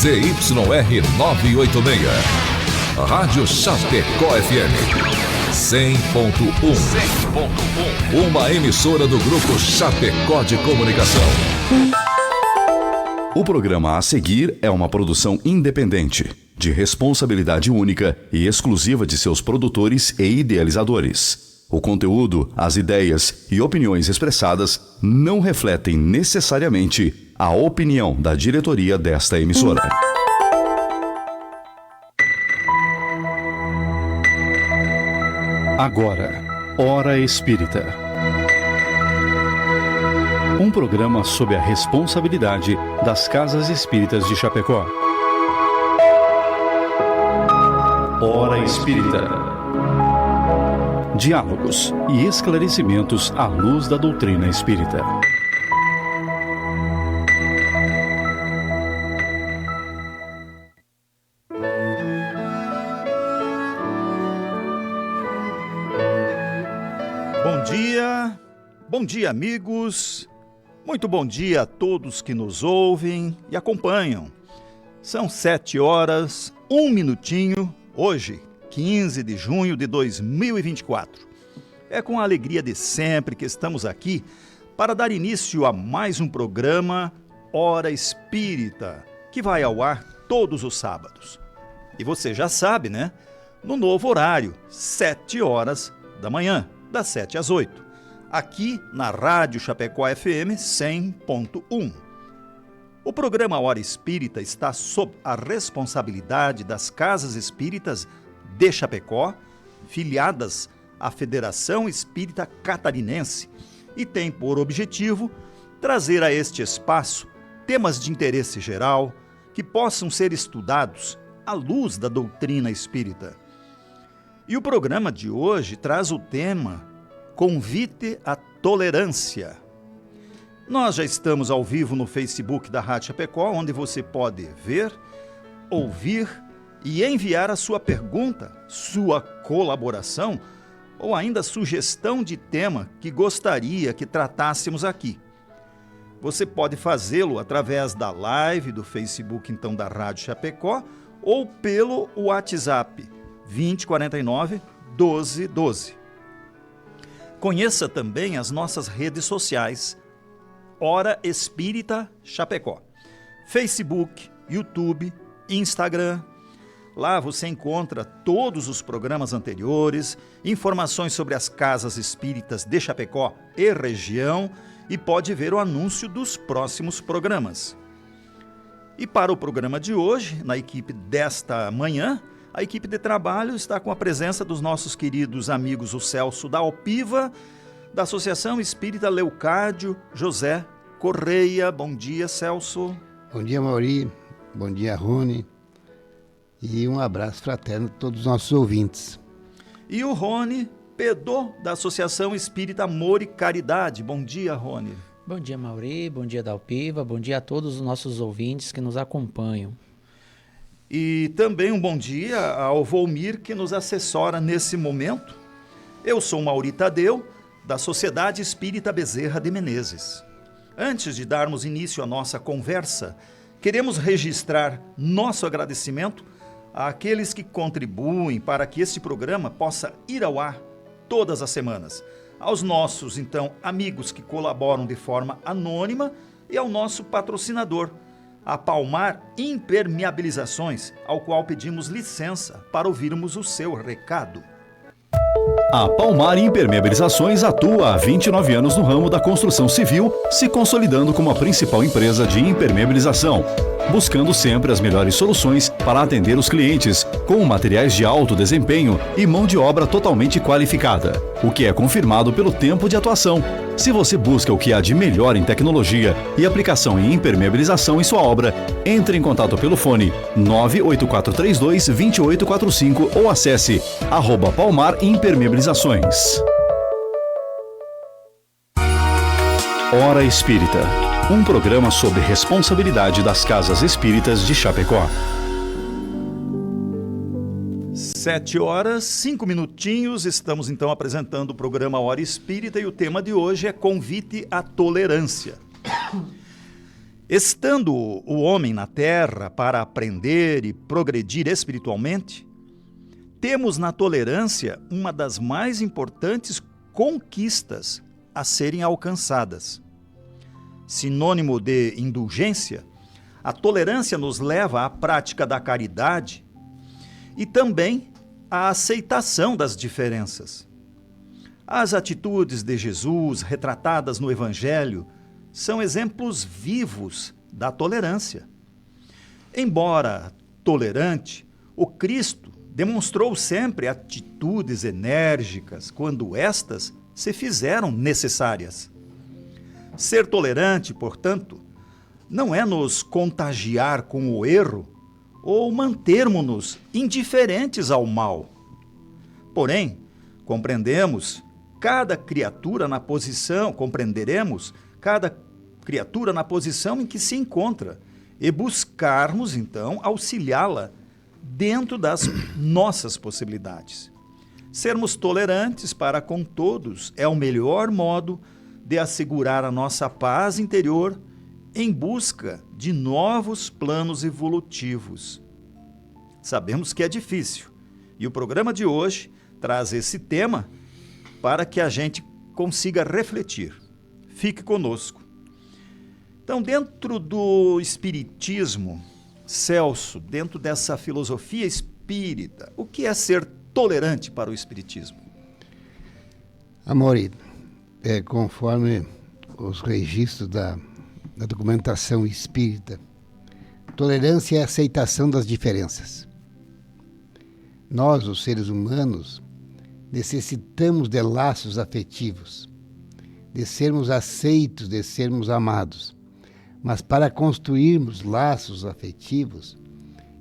ZYR 986. Rádio Chapecó FM 100.1. Uma emissora do Grupo Chapecó de Comunicação. O programa a seguir é uma produção independente, de responsabilidade única e exclusiva de seus produtores e idealizadores. O conteúdo, as ideias e opiniões expressadas não refletem necessariamente a opinião da diretoria desta emissora. Agora, Hora Espírita. Um programa sob a responsabilidade das Casas Espíritas de Chapecó. Hora Espírita. Diálogos e esclarecimentos à luz da doutrina espírita. Bom dia, amigos. Muito bom dia a todos que nos ouvem e acompanham. São 7 horas, 1 minutinho, hoje, 15 de junho de 2024. É com a alegria de sempre que estamos aqui para dar início a mais um programa Hora Espírita, que vai ao ar todos os sábados. E você já sabe, né? No novo horário, 7 horas da manhã, das 7 às 8. Aqui na Rádio Chapecó FM 100.1. O programa Hora Espírita está sob a responsabilidade das Casas Espíritas de Chapecó, filiadas à Federação Espírita Catarinense, e tem por objetivo trazer a este espaço temas de interesse geral que possam ser estudados à luz da doutrina espírita. E o programa de hoje traz o tema Convite à Tolerância. Nós já estamos ao vivo no Facebook da Rádio Chapecó, onde você pode ver, ouvir e enviar a sua pergunta, sua colaboração ou ainda sugestão de tema que gostaria que tratássemos aqui. Você pode fazê-lo através da live do Facebook então da Rádio Chapecó ou pelo WhatsApp 2049 1212. Conheça também as nossas redes sociais, Hora Espírita Chapecó, Facebook, YouTube, Instagram. Lá você encontra todos os programas anteriores, informações sobre as casas espíritas de Chapecó e região e pode ver o anúncio dos próximos programas. E para o programa de hoje, na equipe desta manhã, a equipe de trabalho está com a presença dos nossos queridos amigos o Celso da Alpiva, da Associação Espírita Leocádio José Correia. Bom dia, Celso. Bom dia, Mauri. Bom dia, Rony. E um abraço fraterno a todos os nossos ouvintes. E o Rony Pedô, da Associação Espírita Amor e Caridade. Bom dia, Rony. Bom dia, Mauri. Bom dia, da Alpiva. Bom dia a todos os nossos ouvintes que nos acompanham. E também um bom dia ao Volmir, que nos assessora nesse momento. Eu sou Mauri Tadeu, da Sociedade Espírita Bezerra de Menezes. Antes de darmos início à nossa conversa, queremos registrar nosso agradecimento àqueles que contribuem para que este programa possa ir ao ar todas as semanas. Aos nossos, então, amigos que colaboram de forma anônima e ao nosso patrocinador, a Palmar Impermeabilizações, ao qual pedimos licença para ouvirmos o seu recado. A Palmar Impermeabilizações atua há 29 anos no ramo da construção civil, se consolidando como a principal empresa de impermeabilização, buscando sempre as melhores soluções para atender os clientes, com materiais de alto desempenho e mão de obra totalmente qualificada, o que é confirmado pelo tempo de atuação. Se você busca o que há de melhor em tecnologia e aplicação em impermeabilização em sua obra, entre em contato pelo fone 98432-2845 ou acesse @Palmar Impermeabilizações. Hora Espírita, um programa sob responsabilidade das Casas Espíritas de Chapecó. 7 horas, 5 minutinhos, estamos então apresentando o programa Hora Espírita e o tema de hoje é Convite à Tolerância. Estando o homem na terra para aprender e progredir espiritualmente, temos na tolerância uma das mais importantes conquistas a serem alcançadas. Sinônimo de indulgência, a tolerância nos leva à prática da caridade e também à aceitação das diferenças. As atitudes de Jesus retratadas no Evangelho são exemplos vivos da tolerância. Embora tolerante, o Cristo demonstrou sempre atitudes enérgicas quando estas se fizeram necessárias. Ser tolerante, portanto, não é nos contagiar com o erro ou mantermos-nos indiferentes ao mal. Porém, compreenderemos cada criatura na posição em que se encontra e buscarmos, então, auxiliá-la dentro das nossas possibilidades. Sermos tolerantes para com todos é o melhor modo de assegurar a nossa paz interior em busca de novos planos evolutivos. Sabemos que é difícil e o programa de hoje traz esse tema para que a gente consiga refletir. Fique conosco. Então, dentro do Espiritismo, Celso, dentro dessa filosofia espírita, o que é ser tolerante para o Espiritismo? Amore, conforme os registros da documentação espírita, tolerância é a aceitação das diferenças. Nós, os seres humanos, necessitamos de laços afetivos, de sermos aceitos, de sermos amados. Mas para construirmos laços afetivos,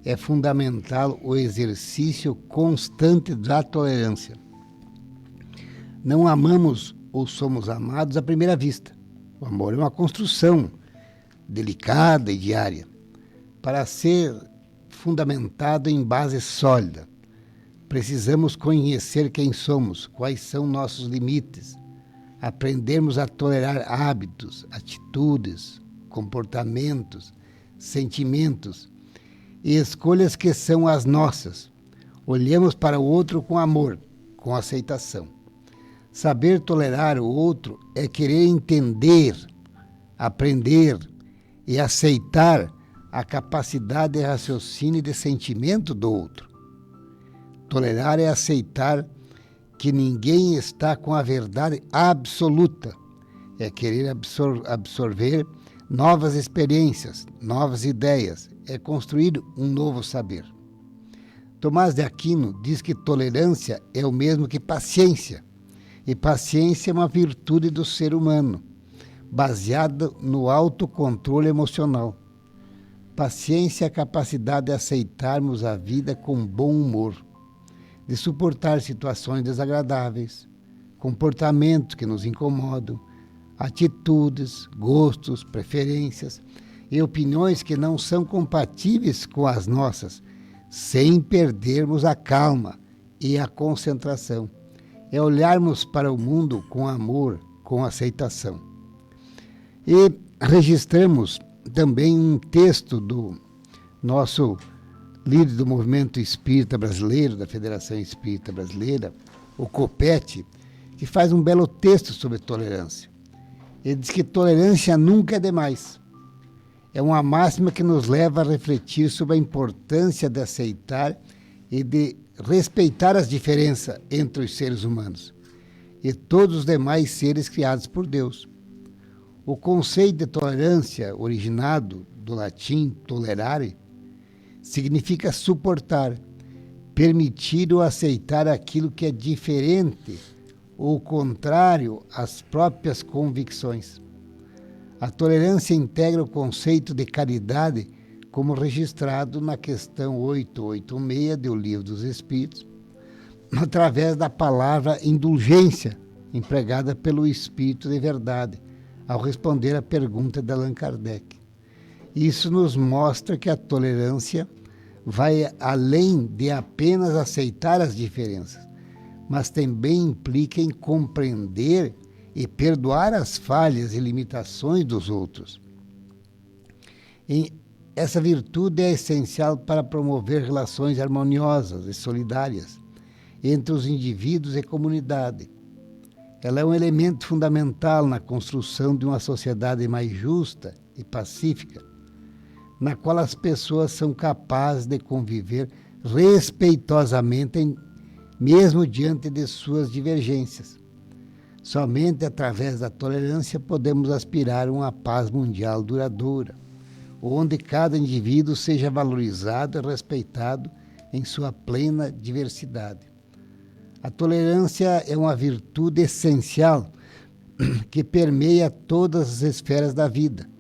é fundamental o exercício constante da tolerância. Não amamos ou somos amados à primeira vista. O amor é uma construção delicada e diária, para ser fundamentado em base sólida. Precisamos conhecer quem somos, quais são nossos limites, aprendermos a tolerar hábitos, atitudes, comportamentos, sentimentos e escolhas que são as nossas. Olhamos para o outro com amor, com aceitação. Saber tolerar o outro é querer entender, aprender e aceitar a capacidade de raciocínio e de sentimento do outro. Tolerar é aceitar que ninguém está com a verdade absoluta. É querer absorver novas experiências, novas ideias. É construir um novo saber. Tomás de Aquino diz que tolerância é o mesmo que paciência. E paciência é uma virtude do ser humano, baseada no autocontrole emocional. Paciência é a capacidade de aceitarmos a vida com bom humor, de suportar situações desagradáveis, comportamentos que nos incomodam, atitudes, gostos, preferências e opiniões que não são compatíveis com as nossas, sem perdermos a calma e a concentração. É olharmos para o mundo com amor, com aceitação. E registramos também um texto do nosso líder do movimento espírita brasileiro, da Federação Espírita Brasileira, o Copete, que faz um belo texto sobre tolerância. Ele diz que tolerância nunca é demais. É uma máxima que nos leva a refletir sobre a importância de aceitar e de respeitar as diferenças entre os seres humanos e todos os demais seres criados por Deus. O conceito de tolerância, originado do latim tolerare, significa suportar, permitir ou aceitar aquilo que é diferente ou contrário às próprias convicções. A tolerância integra o conceito de caridade como registrado na questão 886 do Livro dos Espíritos, através da palavra indulgência, empregada pelo Espírito de Verdade, ao responder à pergunta de Allan Kardec. Isso nos mostra que a tolerância vai além de apenas aceitar as diferenças, mas também implica em compreender e perdoar as falhas e limitações dos outros. Essa virtude é essencial para promover relações harmoniosas e solidárias entre os indivíduos e comunidade. Ela é um elemento fundamental na construção de uma sociedade mais justa e pacífica, na qual as pessoas são capazes de conviver respeitosamente, mesmo diante de suas divergências. Somente através da tolerância podemos aspirar a uma paz mundial duradoura, onde cada indivíduo seja valorizado e respeitado em sua plena diversidade. A tolerância é uma virtude essencial que permeia todas as esferas da vida,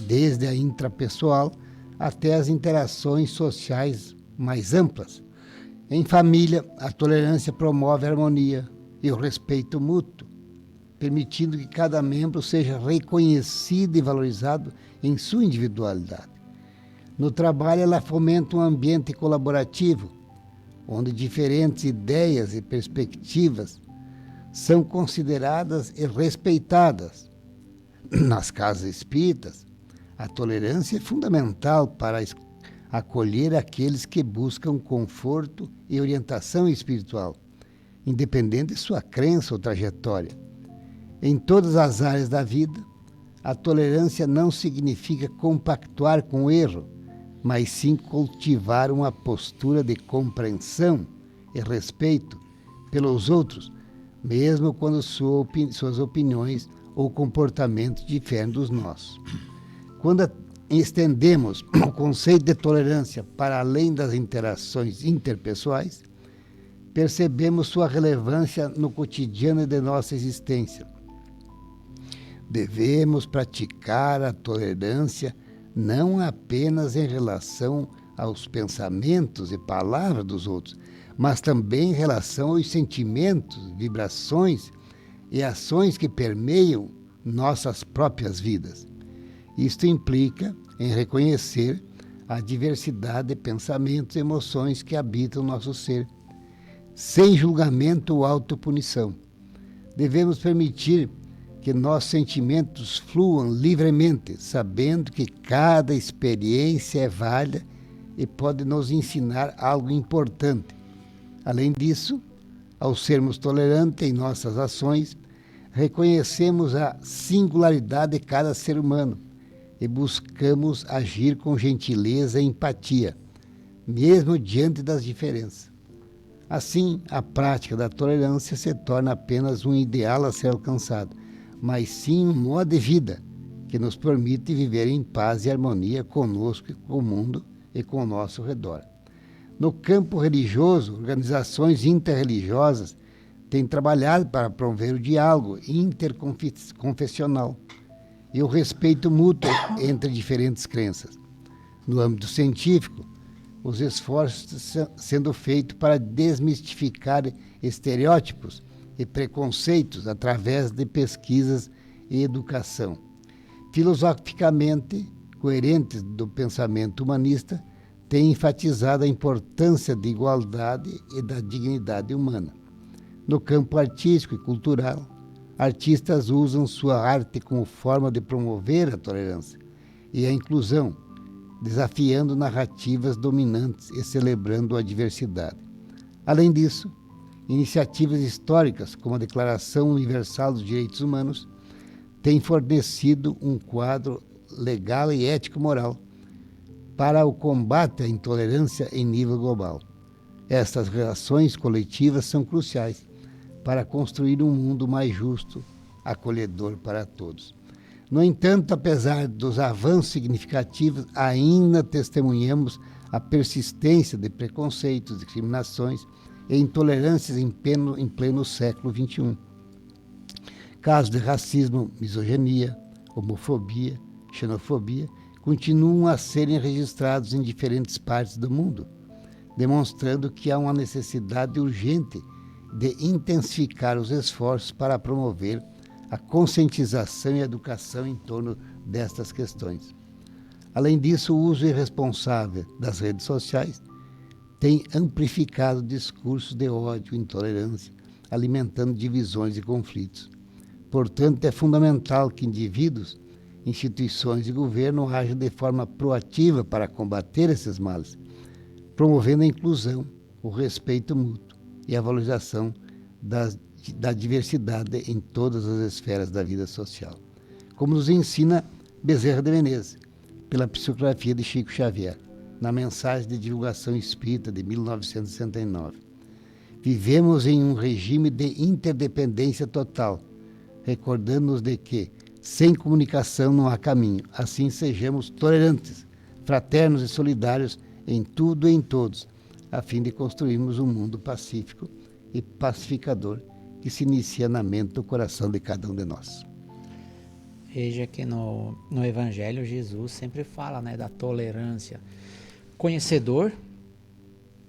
desde a intrapessoal até as interações sociais mais amplas. Em família, a tolerância promove a harmonia e o respeito mútuo, permitindo que cada membro seja reconhecido e valorizado em sua individualidade. No trabalho, ela fomenta um ambiente colaborativo, onde diferentes ideias e perspectivas são consideradas e respeitadas. Nas casas espíritas, a tolerância é fundamental para acolher aqueles que buscam conforto e orientação espiritual, independente de sua crença ou trajetória. Em todas as áreas da vida, a tolerância não significa compactuar com o erro, mas sim cultivar uma postura de compreensão e respeito pelos outros, mesmo quando suas opiniões ou comportamentos diferem dos nossos. Quando estendemos o conceito de tolerância para além das interações interpessoais, percebemos sua relevância no cotidiano de nossa existência. Devemos praticar a tolerância não apenas em relação aos pensamentos e palavras dos outros, mas também em relação aos sentimentos, vibrações e ações que permeiam nossas próprias vidas. Isto implica em reconhecer a diversidade de pensamentos e emoções que habitam nosso ser, sem julgamento ou autopunição. Devemos permitir que nossos sentimentos fluam livremente, sabendo que cada experiência é válida e pode nos ensinar algo importante. Além disso, ao sermos tolerantes em nossas ações, reconhecemos a singularidade de cada ser humano e buscamos agir com gentileza e empatia, mesmo diante das diferenças. Assim, a prática da tolerância se torna apenas um ideal a ser alcançado, mas sim um modo de vida que nos permite viver em paz e harmonia conosco, com o mundo e com o nosso redor. No campo religioso, organizações interreligiosas têm trabalhado para promover o diálogo interconfessional e o respeito mútuo entre diferentes crenças. No âmbito científico, os esforços sendo feitos para desmistificar estereótipos e preconceitos através de pesquisas e educação. Filosoficamente coerentes do pensamento humanista, têm enfatizado a importância da igualdade e da dignidade humana. No campo artístico e cultural, artistas usam sua arte como forma de promover a tolerância e a inclusão, desafiando narrativas dominantes e celebrando a diversidade. Além disso, iniciativas históricas, como a Declaração Universal dos Direitos Humanos, têm fornecido um quadro legal e ético-moral para o combate à intolerância em nível global. Estas relações coletivas são cruciais para construir um mundo mais justo, acolhedor para todos. No entanto, apesar dos avanços significativos, ainda testemunhamos a persistência de preconceitos, discriminações e intolerâncias em pleno século XXI. Casos de racismo, misoginia, homofobia, xenofobia continuam a serem registrados em diferentes partes do mundo, demonstrando que há uma necessidade urgente de intensificar os esforços para promover a conscientização e a educação em torno destas questões. Além disso, o uso irresponsável das redes sociais tem amplificado discursos de ódio e intolerância, alimentando divisões e conflitos. Portanto, é fundamental que indivíduos instituições e governo agem de forma proativa para combater esses males, promovendo a inclusão, o respeito mútuo e a valorização da diversidade em todas as esferas da vida social. Como nos ensina Bezerra de Menezes, pela psicografia de Chico Xavier, na mensagem de divulgação espírita de 1969. Vivemos em um regime de interdependência total, recordando-nos de que, sem comunicação não há caminho. Assim sejamos tolerantes, fraternos e solidários em tudo e em todos, a fim de construirmos um mundo pacífico e pacificador que se inicia na mente do coração de cada um de nós. Veja que no Evangelho Jesus sempre fala, né, da tolerância. Conhecedor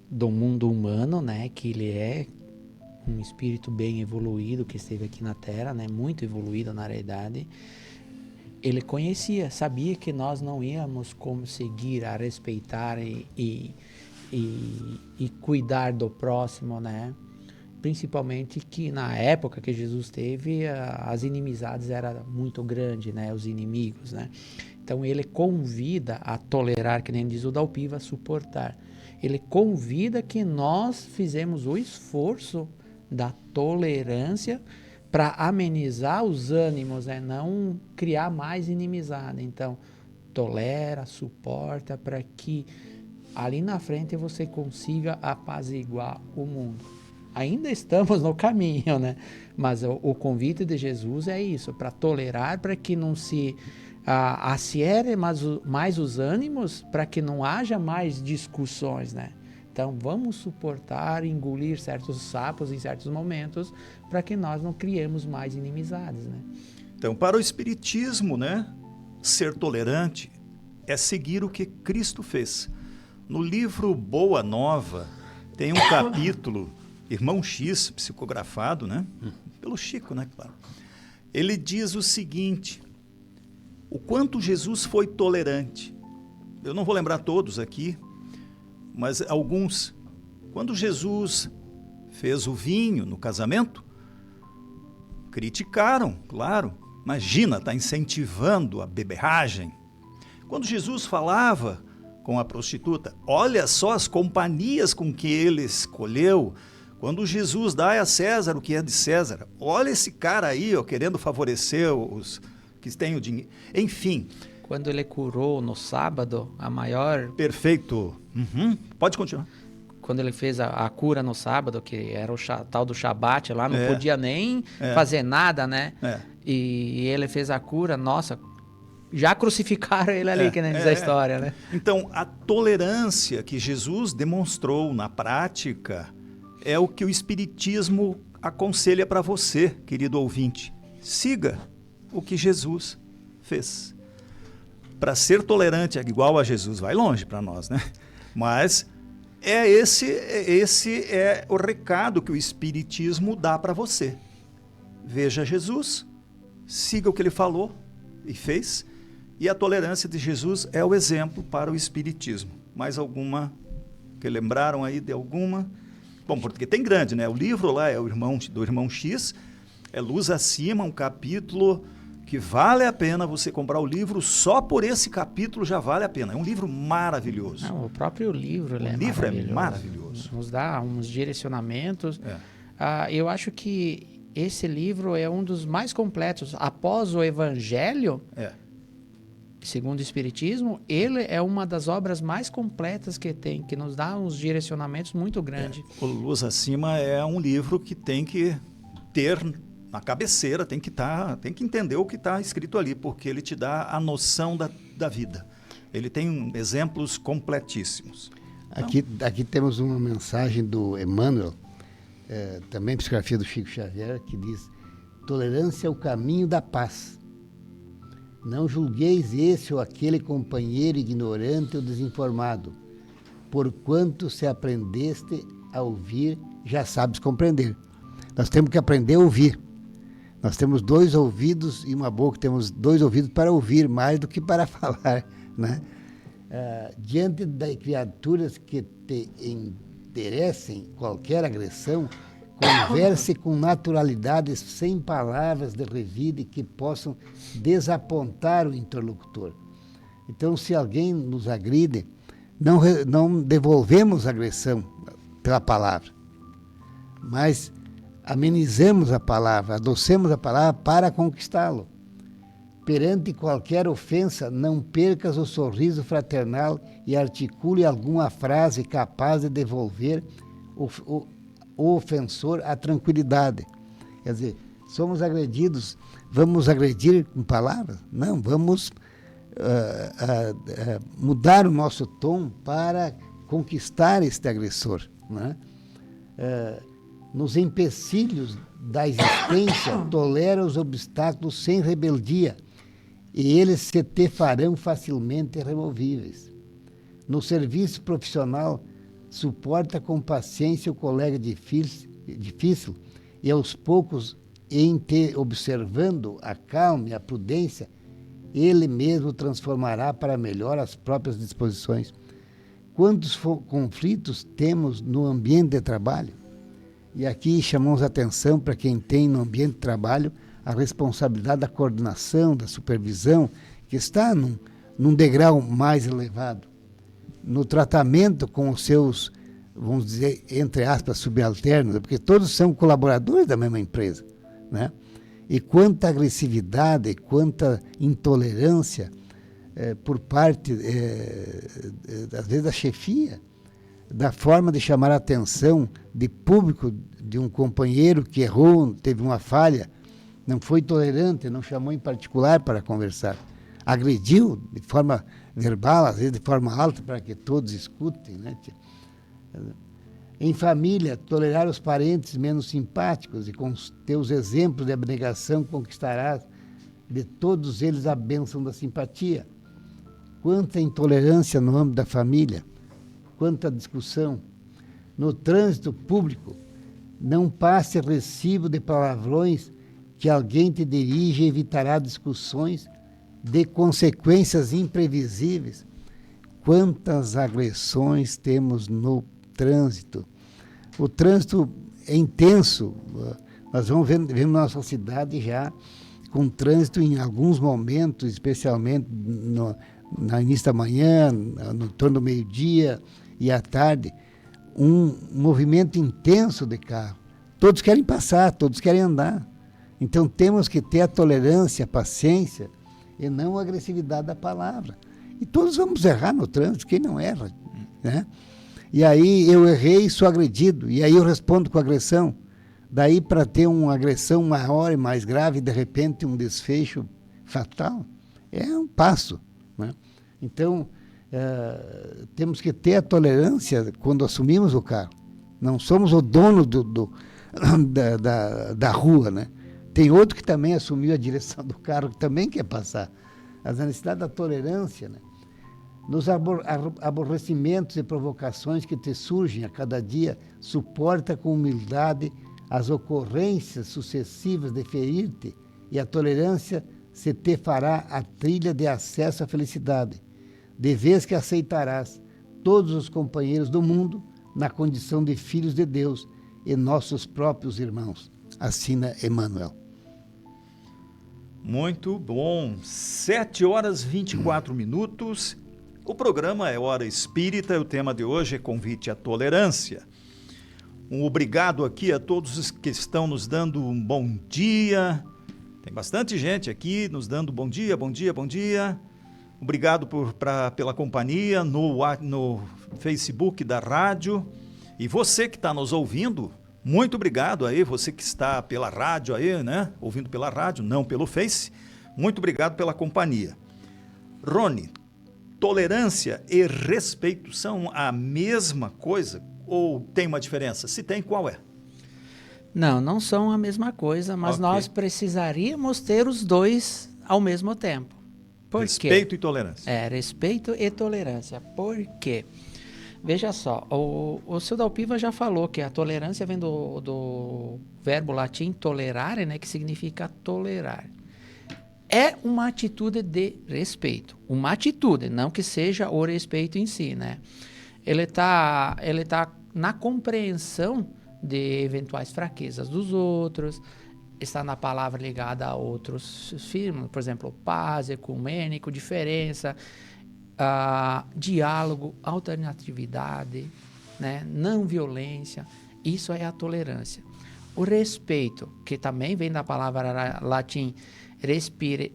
do mundo humano, né, que ele é um espírito bem evoluído que esteve aqui na Terra, né, muito evoluído na realidade. Ele conhecia, sabia que nós não íamos conseguir a respeitar e cuidar do próximo, né? Principalmente que na época que Jesus teve, as inimizades eram muito grandes, né? Os inimigos, né? Então ele convida a tolerar, que nem diz o Dalpiva, a suportar. Ele convida que nós fizemos o esforço da tolerância para amenizar os ânimos, né? Não criar mais inimizade. Então, tolera, suporta, para que ali na frente você consiga apaziguar o mundo. Ainda estamos no caminho, né? Mas o convite de Jesus é isso, para tolerar, para que não se aciere mais os ânimos, para que não haja mais discussões, né? Então, vamos suportar, engolir certos sapos em certos momentos, para que nós não criemos mais inimizades, né? Então, para o Espiritismo, né, ser tolerante é seguir o que Cristo fez. No livro Boa Nova, tem um capítulo, Irmão X, psicografado, né, pelo Chico, né, claro. Ele diz o seguinte: o quanto Jesus foi tolerante. Eu não vou lembrar todos aqui, mas alguns. Quando Jesus fez o vinho no casamento, criticaram, claro. Imagina, está incentivando a beberragem. Quando Jesus falava com a prostituta, olha só as companhias com que ele escolheu. Quando Jesus dá a César o que é de César, olha esse cara aí, ó, querendo favorecer os que têm o dinheiro. Enfim. Quando ele curou no sábado, a maior... Perfeito. Uhum. Pode continuar. Quando ele fez a cura no sábado, que era o tal do Shabat lá, não podia nem fazer nada, né? E ele fez a cura, nossa, já crucificaram ele ali, que nem diz a história, né? Então, a tolerância que Jesus demonstrou na prática é o que o Espiritismo aconselha para você, querido ouvinte. Siga o que Jesus fez. Para ser tolerante igual a Jesus, vai longe para nós, né? Mas esse é o recado que o Espiritismo dá para você. Veja Jesus, siga o que ele falou e fez, e a tolerância de Jesus é o exemplo para o Espiritismo. Mais alguma que lembraram aí de alguma? Bom, porque tem grande, né? O livro lá é do Irmão X, é Luz Acima, um capítulo que vale a pena você comprar o livro, só por esse capítulo já vale a pena. É um livro maravilhoso. Não, o próprio livro, o livro é maravilhoso. Nos dá uns direcionamentos. Eu acho que esse livro é um dos mais completos. Após o Evangelho, segundo o Espiritismo, ele é uma das obras mais completas que tem, que nos dá uns direcionamentos muito grandes. O Luz Acima é um livro que tem que ter na cabeceira, tem que entender o que está escrito ali, porque ele te dá a noção da vida. Ele tem exemplos completíssimos. Aqui temos uma mensagem do Emmanuel, também psicografia do Chico Xavier, que diz: tolerância é o caminho da paz. Não julgueis esse ou aquele companheiro ignorante ou desinformado, porquanto se aprendeste a ouvir, já sabes compreender. Nós temos que aprender a ouvir. Nós temos 2 ouvidos e uma boca, temos 2 ouvidos para ouvir mais do que para falar, né? Diante das criaturas que te enderecem qualquer agressão, Converse com naturalidade, sem palavras de revide que possam desapontar o interlocutor. Então, se alguém nos agride, não devolvemos a agressão pela palavra, mas amenizemos a palavra, adocemos a palavra para conquistá-lo. Perante qualquer ofensa, não percas o sorriso fraternal e articule alguma frase capaz de devolver o ofensor à tranquilidade. Quer dizer, somos agredidos, vamos agredir com palavras? Não, vamos mudar o nosso tom para conquistar este agressor, né? Nos empecilhos da existência, tolera os obstáculos sem rebeldia, e eles se te farão facilmente removíveis. No serviço profissional, suporta com paciência o colega difícil e aos poucos, em te observando a calma e a prudência, ele mesmo transformará para melhor as próprias disposições. Quantos conflitos temos no ambiente de trabalho? E aqui chamamos a atenção para quem tem no ambiente de trabalho a responsabilidade da coordenação, da supervisão, que está num degrau mais elevado. No tratamento com os seus, vamos dizer, entre aspas, subalternos, porque todos são colaboradores da mesma empresa, né? E quanta agressividade, quanta intolerância por parte, às vezes, da chefia, da forma de chamar a atenção de público de um companheiro que errou, teve uma falha, não foi tolerante, não chamou em particular para conversar. Agrediu de forma verbal, às vezes de forma alta, para que todos escutem, né? Em família, tolerar os parentes menos simpáticos e com os teus exemplos de abnegação conquistarás de todos eles a bênção da simpatia. Quanta intolerância no âmbito da família, quanta discussão. No trânsito público, não passe recibo de palavrões que alguém te dirige e evitará discussões de consequências imprevisíveis. Quantas agressões temos no trânsito. O trânsito é intenso. Nós vamos vendo na nossa cidade já com trânsito em alguns momentos, especialmente no início da manhã, no torno do meio-dia e à tarde, um movimento intenso de carro. Todos querem passar, todos querem andar. Então temos que ter a tolerância, a paciência e não a agressividade da palavra. E todos vamos errar no trânsito, quem não erra, né? E aí eu errei e sou agredido, e aí eu respondo com agressão. Daí para ter uma agressão maior e mais grave, de repente um desfecho fatal, é um passo, né? Então, temos que ter a tolerância quando assumimos o carro. Não somos o dono da rua, né? Tem outro que também assumiu a direção do carro, que também quer passar. A necessidade da tolerância, né? Nos aborrecimentos e provocações que te surgem a cada dia, suporta com humildade as ocorrências sucessivas de ferir-te, e a tolerância se te fará a trilha de acesso à felicidade, de vez que aceitarás todos os companheiros do mundo na condição de filhos de Deus e nossos próprios irmãos. Assina Emmanuel. Muito bom. 7h24. O programa é Hora Espírita e o tema de hoje é convite à tolerância. Um obrigado aqui a todos os que estão nos dando um bom dia. Tem bastante gente aqui nos dando bom dia, bom dia, bom dia. Obrigado pela companhia no Facebook da rádio. E você que está nos ouvindo, muito obrigado aí, você que está pela rádio aí, né? Ouvindo pela rádio, não pelo Face. Muito obrigado pela companhia. Rony, tolerância e respeito são a mesma coisa ou tem uma diferença? Se tem, qual é? Não são a mesma coisa, mas nós precisaríamos ter os dois ao mesmo tempo. Por Respeito quê? E tolerância. Respeito e tolerância. Por quê? Veja só, o seu Dalpiva já falou que a tolerância vem do verbo latim tolerare, né, que significa tolerar. É uma atitude de respeito. Uma atitude, não que seja o respeito em si, né? Ele tá na compreensão de eventuais fraquezas dos outros, está na palavra ligada a outros firmes, por exemplo, paz, ecumênico, diferença, diálogo, alternatividade, né? Não violência. Isso é a tolerância. O respeito, que também vem da palavra latim respicere,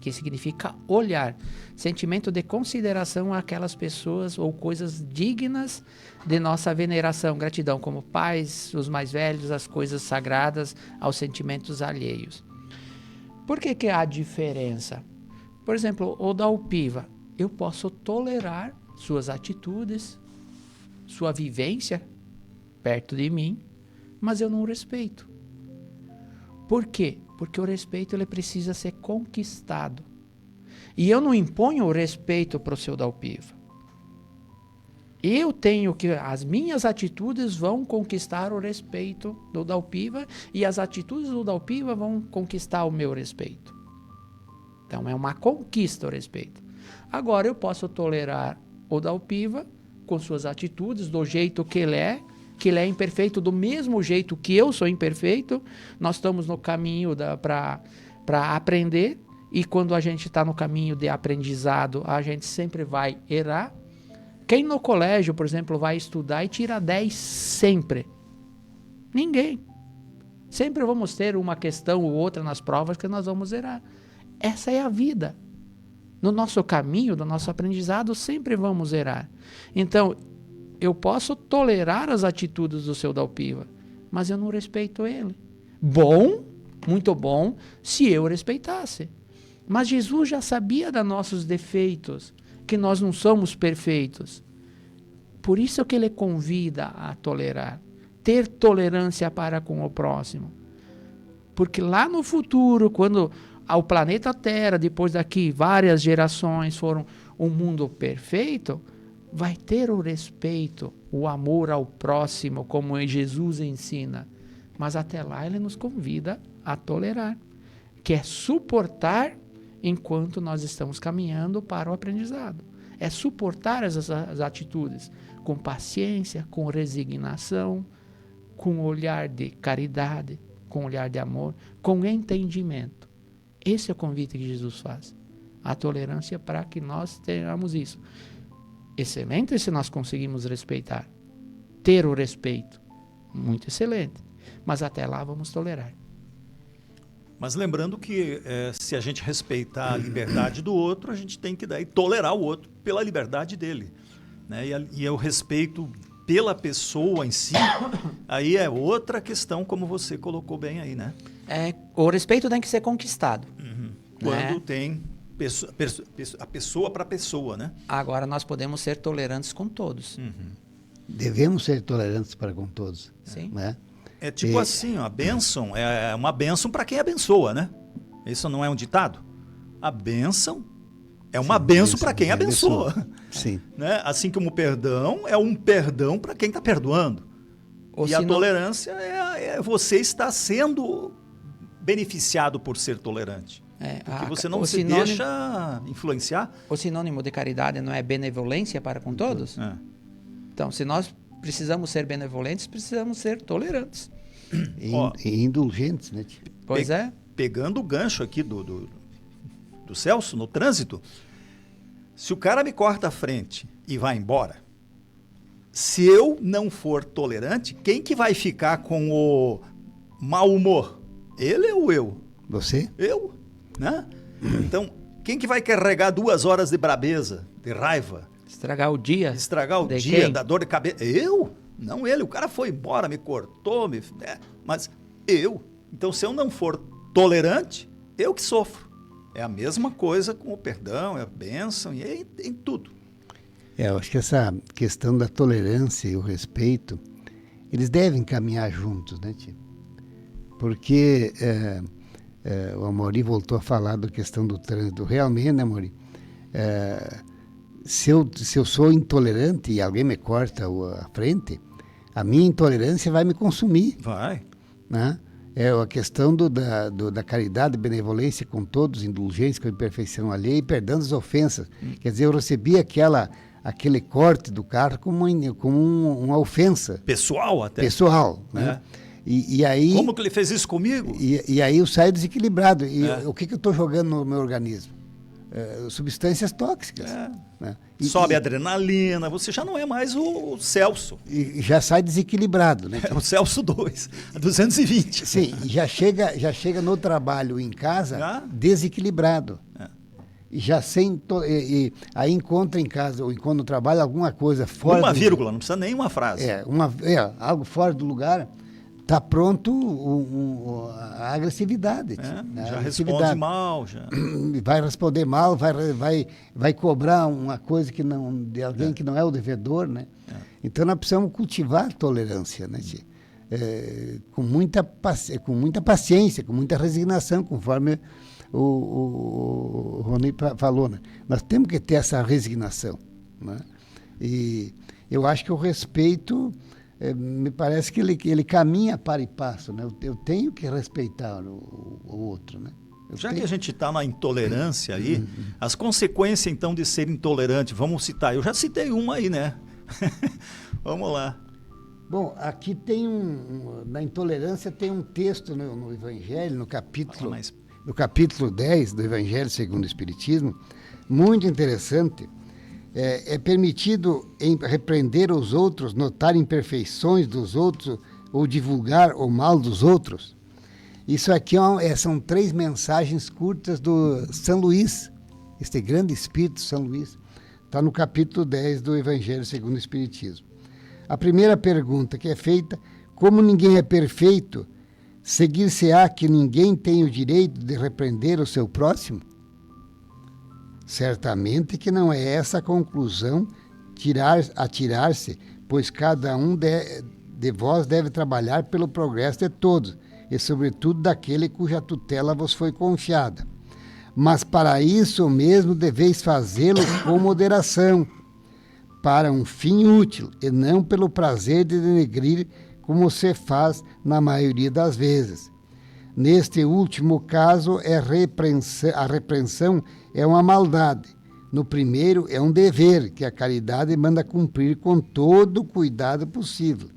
que significa olhar, sentimento de consideração àquelas pessoas ou coisas dignas de nossa veneração, gratidão, como pais, os mais velhos, as coisas sagradas, aos sentimentos alheios. Por que há diferença? Por exemplo, o da Alpiva, eu posso tolerar suas atitudes, sua vivência perto de mim, mas eu não o respeito. Por quê? Porque o respeito ele precisa ser conquistado. E eu não imponho o respeito para o seu Dalpiva. Eu tenho que... As minhas atitudes vão conquistar o respeito do Dalpiva e as atitudes do Dalpiva vão conquistar o meu respeito. Então é uma conquista o respeito. Agora eu posso tolerar o Dalpiva com suas atitudes, do jeito que ele é imperfeito do mesmo jeito que eu sou imperfeito. Nós estamos no caminho para aprender, e quando a gente está no caminho de aprendizado, a gente sempre vai errar. Quem no colégio, por exemplo, vai estudar e tira 10 sempre? Ninguém. Sempre vamos ter uma questão ou outra nas provas que nós vamos errar. Essa é a vida. No nosso caminho, no nosso aprendizado, sempre vamos errar. Então, eu posso tolerar as atitudes do seu Dalpiva, mas eu não respeito ele. Bom, muito bom, se eu respeitasse. Mas Jesus já sabia dos nossos defeitos, que nós não somos perfeitos. Por isso que ele convida a tolerar, ter tolerância para com o próximo. Porque lá no futuro, quando o planeta Terra, depois daqui várias gerações, foram um mundo perfeito, vai ter o respeito, o amor ao próximo, como Jesus ensina. Mas até lá ele nos convida a tolerar, que é suportar enquanto nós estamos caminhando para o aprendizado. É suportar as atitudes com paciência, com resignação, com olhar de caridade, com olhar de amor, com entendimento. Esse é o convite que Jesus faz. A tolerância para que nós tenhamos isso. Excelente se nós conseguimos respeitar. Ter o respeito. Muito excelente. Mas até lá vamos tolerar. Mas lembrando que se a gente respeitar a liberdade do outro, a gente tem que daí tolerar o outro pela liberdade dele. Né? E o respeito pela pessoa em si, aí é outra questão, como você colocou bem aí, né? O respeito tem que ser conquistado. Uhum. Quando tem a pessoa para pessoa, né? Agora nós podemos ser tolerantes com todos. Uhum. Devemos ser tolerantes para com todos. Sim. Né? É tipo assim, a bênção é uma bênção para quem abençoa, né? Isso não é um ditado? A bênção é uma bênção para quem abençoa. Sim. Né? Assim como o perdão é um perdão para quem está perdoando. A tolerância é você estar sendo beneficiado por ser tolerante. Porque você não se deixa influenciar. O sinônimo de caridade não é benevolência para com todos? Então, se nós precisamos ser benevolentes, precisamos ser tolerantes. E indulgentes, né? Pois é. Pegando o gancho aqui do Celso, no trânsito, se o cara me corta a frente e vai embora, se eu não for tolerante, quem que vai ficar com o mau humor? Ele ou eu? Você? Eu, né? Então, quem que vai carregar 2 horas de brabeza, de raiva? Estragar o dia. Estragar o dia, da dor de cabeça. Eu? Não ele. O cara foi embora, me cortou, mas eu. Então, se eu não for tolerante, eu que sofro. É a mesma coisa com o perdão, é a bênção e em tudo. Eu acho que essa questão da tolerância e o respeito, eles devem caminhar juntos, né, tio? Porque o Amaury voltou a falar da questão do trânsito. Realmente, né, Amaury? Se eu sou intolerante e alguém me corta a frente, a minha intolerância vai me consumir. Vai. Né? É a questão da caridade, benevolência com todos, indulgência com a imperfeição alheia e perdão das ofensas. Quer dizer, eu recebi aquele corte do carro como uma ofensa Pessoal até. pessoal, né? E aí, Como que ele fez isso comigo? e aí eu saio desequilibrado. E É. o que eu estou jogando no meu organismo? Substâncias tóxicas. É. Né? Sobe a adrenalina, você já não é mais o Celso. E já sai desequilibrado, né? É o Celso 2, a 220. Sim, e já chega no trabalho, em casa, Já? desequilibrado. É. E já e aí encontra em casa ou encontra no trabalho alguma coisa fora Uma do vírgula, não precisa nem uma frase. algo fora do lugar, está pronto a agressividade. É, né? já A responde agressividade. mal, já. Vai responder mal, vai cobrar uma coisa de alguém que não é o devedor, né? Então nós precisamos cultivar a tolerância, né, tia? Com muita paciência, com muita resignação, conforme o Rony falou, né? Nós temos que ter essa resignação, né? E eu acho que o respeito, me parece que ele caminha para e passo, né? Eu tenho que respeitar o outro, né? Já que a gente está na intolerância aí, as consequências então de ser intolerante, vamos citar. Eu já citei uma aí, né? Vamos lá. Bom, aqui tem na intolerância tem um texto no Evangelho, no capítulo 10 do Evangelho segundo o Espiritismo, muito interessante. É permitido repreender os outros, notar imperfeições dos outros ou divulgar o mal dos outros. Isso aqui são 3 mensagens curtas do São Luís, este grande espírito São Luís. Está no capítulo 10 do Evangelho segundo o Espiritismo. A primeira pergunta que é feita: como ninguém é perfeito, seguir-se-á que ninguém tem o direito de repreender o seu próximo? Certamente que não é essa a conclusão a tirar-se, pois cada um de vós deve trabalhar pelo progresso de todos, e sobretudo daquele cuja tutela vos foi confiada. Mas para isso mesmo deveis fazê-lo com moderação, para um fim útil, e não pelo prazer de denegrir, como se faz na maioria das vezes. Neste último caso, a repreensão é uma maldade. No primeiro, é um dever que a caridade manda cumprir com todo o cuidado possível.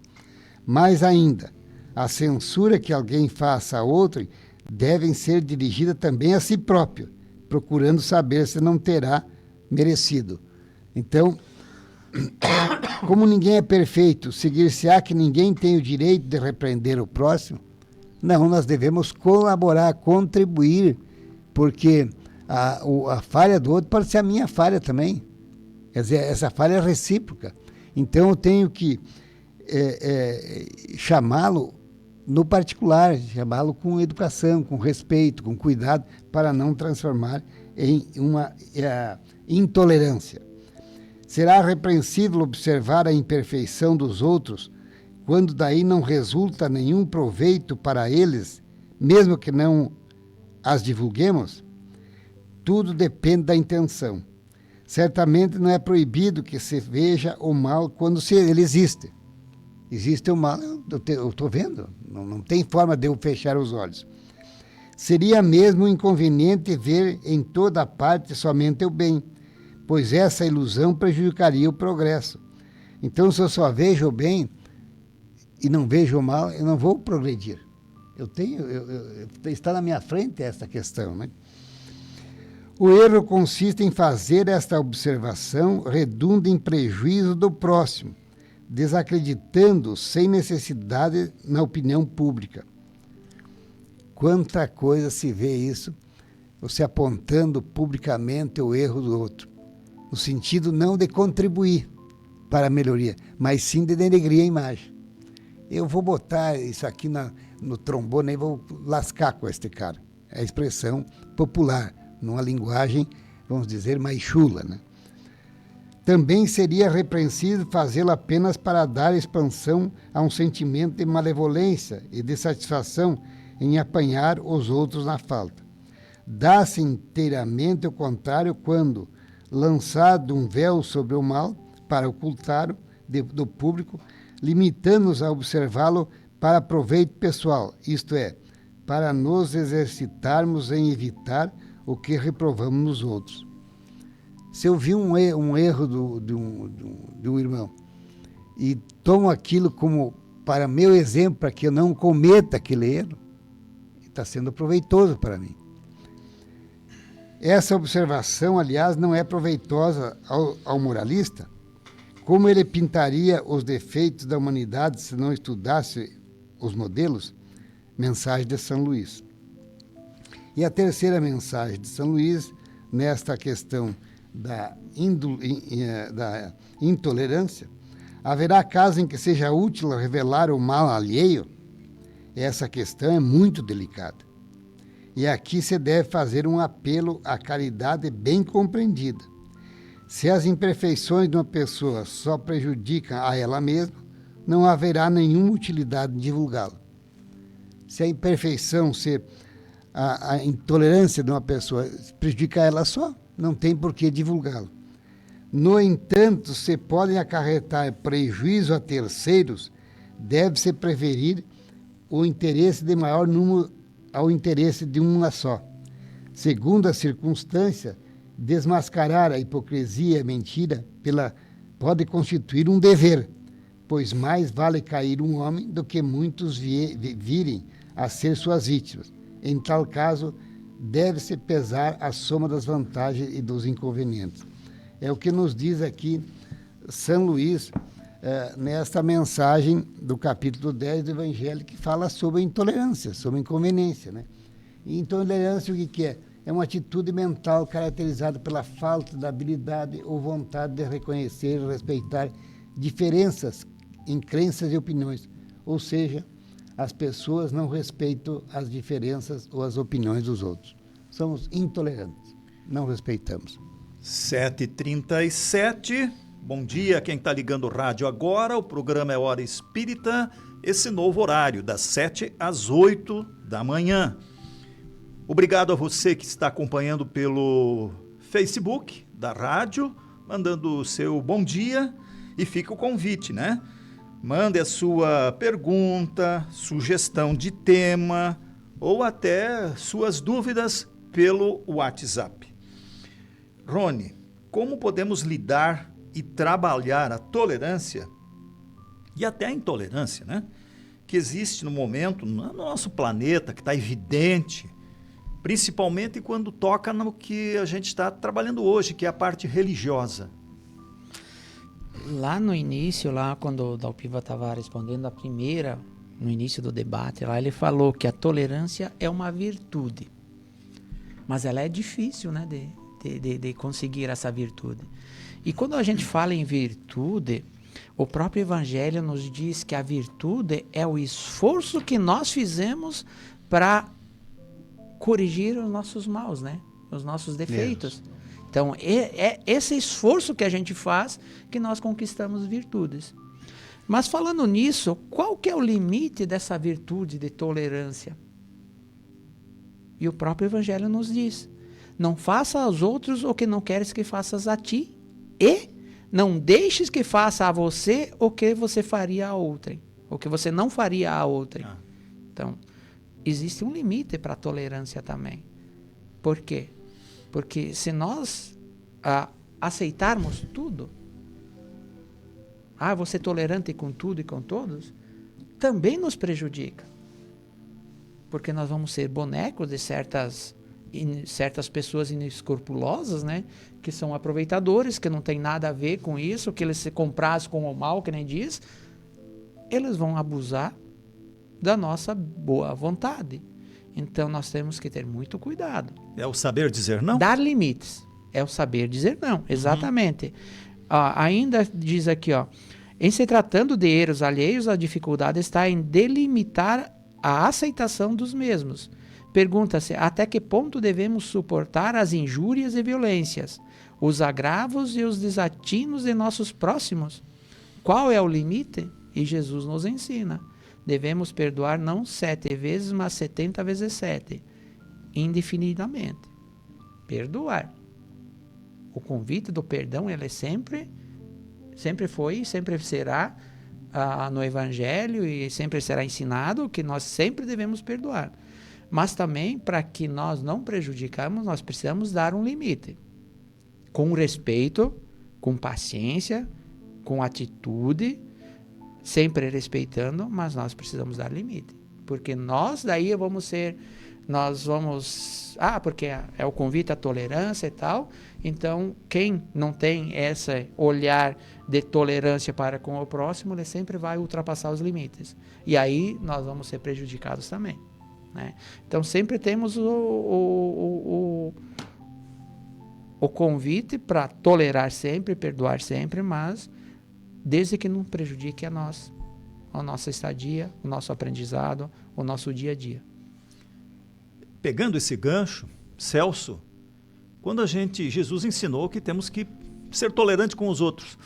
Mais ainda, a censura que alguém faça a outro deve ser dirigida também a si próprio, procurando saber se não terá merecido. Então, como ninguém é perfeito, seguir-se-á que ninguém tem o direito de repreender o próximo? Não, nós devemos colaborar, contribuir, porque a falha do outro pode ser a minha falha também. Quer dizer, essa falha é recíproca. Então eu tenho que chamá-lo no particular, chamá-lo com educação, com respeito, com cuidado, para não transformar em uma intolerância. Será repreensível observar a imperfeição dos outros, quando daí não resulta nenhum proveito para eles, mesmo que não as divulguemos? Tudo depende da intenção. Certamente não é proibido que se veja o mal quando ele existe. Existe o mal, eu estou vendo, não tem forma de eu fechar os olhos. Seria mesmo inconveniente ver em toda parte somente o bem, pois essa ilusão prejudicaria o progresso. Então, se eu só vejo o bem e não vejo o mal, eu não vou progredir. Está na minha frente essa questão, né? O erro consiste em fazer esta observação redunda em prejuízo do próximo, desacreditando sem necessidade na opinião pública. Quanta coisa se vê isso, você apontando publicamente o erro do outro, no sentido não de contribuir para a melhoria, mas sim de denegrir a imagem. Eu vou botar isso aqui no trombone e vou lascar com este cara. É a expressão popular, numa linguagem, vamos dizer, mais chula, né? Também seria repreensível fazê-lo apenas para dar expansão a um sentimento de malevolência e de satisfação em apanhar os outros na falta. Dá-se inteiramente o contrário quando, lançado um véu sobre o mal para ocultá-lo do público, limitando-nos a observá-lo para proveito pessoal, isto é, para nos exercitarmos em evitar o que reprovamos nos outros. Se eu vi um erro de um irmão e tomo aquilo como para meu exemplo, para que eu não cometa aquele erro, está sendo proveitoso para mim. Essa observação, aliás, não é proveitosa ao moralista. Como ele pintaria os defeitos da humanidade se não estudasse os modelos? Mensagem de São Luís. E a terceira mensagem de São Luís, nesta questão da intolerância: haverá caso em que seja útil revelar o mal alheio? Essa questão é muito delicada. E aqui se deve fazer um apelo à caridade bem compreendida. Se as imperfeições de uma pessoa só prejudicam a ela mesma, não haverá nenhuma utilidade em divulgá-la. Se a imperfeição, se a intolerância de uma pessoa prejudica ela só, não tem por que divulgá-la. No entanto, se podem acarretar prejuízo a terceiros, deve-se preferir o interesse de maior número ao interesse de uma só. Segundo a circunstância, desmascarar a hipocrisia e a mentira pode constituir um dever, pois mais vale cair um homem do que muitos virem a ser suas vítimas. Em tal caso, deve-se pesar a soma das vantagens e dos inconvenientes. É o que nos diz aqui São Luís, nesta mensagem do capítulo 10 do Evangelho, que fala sobre a intolerância, sobre a inconveniência, né? E intolerância, o que é? É uma atitude mental caracterizada pela falta da habilidade ou vontade de reconhecer e respeitar diferenças em crenças e opiniões. Ou seja, as pessoas não respeitam as diferenças ou as opiniões dos outros. Somos intolerantes, não respeitamos. 7h37, bom dia, quem está ligando o rádio agora, o programa é Hora Espírita, esse novo horário, das 7 às 8 da manhã. Obrigado a você que está acompanhando pelo Facebook da rádio, mandando o seu bom dia, e fica o convite, né? Mande a sua pergunta, sugestão de tema ou até suas dúvidas pelo WhatsApp. Rony, como podemos lidar e trabalhar a tolerância e até a intolerância, né? Que existe no momento no nosso planeta, que está evidente, principalmente quando toca no que a gente está trabalhando hoje, que é a parte religiosa. Lá no início, quando o Dalpiva estava respondendo no início do debate, lá ele falou que a tolerância é uma virtude, mas ela é difícil, né, de conseguir essa virtude. E quando a gente fala em virtude, o próprio Evangelho nos diz que a virtude é o esforço que nós fizemos para corrigir os nossos maus, né? Os nossos defeitos. Isso. Então, é esse esforço que a gente faz que nós conquistamos virtudes. Mas falando nisso, qual que é o limite dessa virtude de tolerância? E o próprio Evangelho nos diz: não faça aos outros o que não queres que faças a ti, e não deixes que faça a você o que você faria a outrem, o que você não faria a outrem. Então, existe um limite para a tolerância também. Por quê? Porque se nós aceitarmos tudo, vou ser tolerante com tudo e com todos, também nos prejudica. Porque nós vamos ser bonecos de certas pessoas inescrupulosas, né? Que são aproveitadores, que não tem nada a ver com isso, que eles se comprazem com o mal, que nem diz. Eles vão abusar da nossa boa vontade. Então, nós temos que ter muito cuidado. É o saber dizer não? Dar limites. É o saber dizer não, exatamente. Ainda diz aqui, em se tratando de erros alheios, a dificuldade está em delimitar a aceitação dos mesmos. Pergunta-se até que ponto devemos suportar as injúrias e violências, os agravos e os desatinos de nossos próximos. Qual é o limite? E Jesus nos ensina. Devemos perdoar não 7 vezes, mas 70 vezes 7, indefinidamente. Perdoar. O convite do perdão, ele sempre foi e sempre será no Evangelho, e sempre será ensinado que nós sempre devemos perdoar. Mas também, para que nós não prejudicamos, nós precisamos dar um limite. com respeito, com paciência, com atitude, sempre respeitando, mas nós precisamos dar limite. Porque nós daí porque é o convite à tolerância e tal, então quem não tem esse olhar de tolerância para com o próximo, ele sempre vai ultrapassar os limites. E aí nós vamos ser prejudicados também, né? Então sempre temos o convite para tolerar sempre, perdoar sempre, mas desde que não prejudique a nossa estadia, o nosso aprendizado, o nosso dia a dia. Pegando esse gancho, Celso, quando Jesus ensinou que temos que ser tolerante com os outros,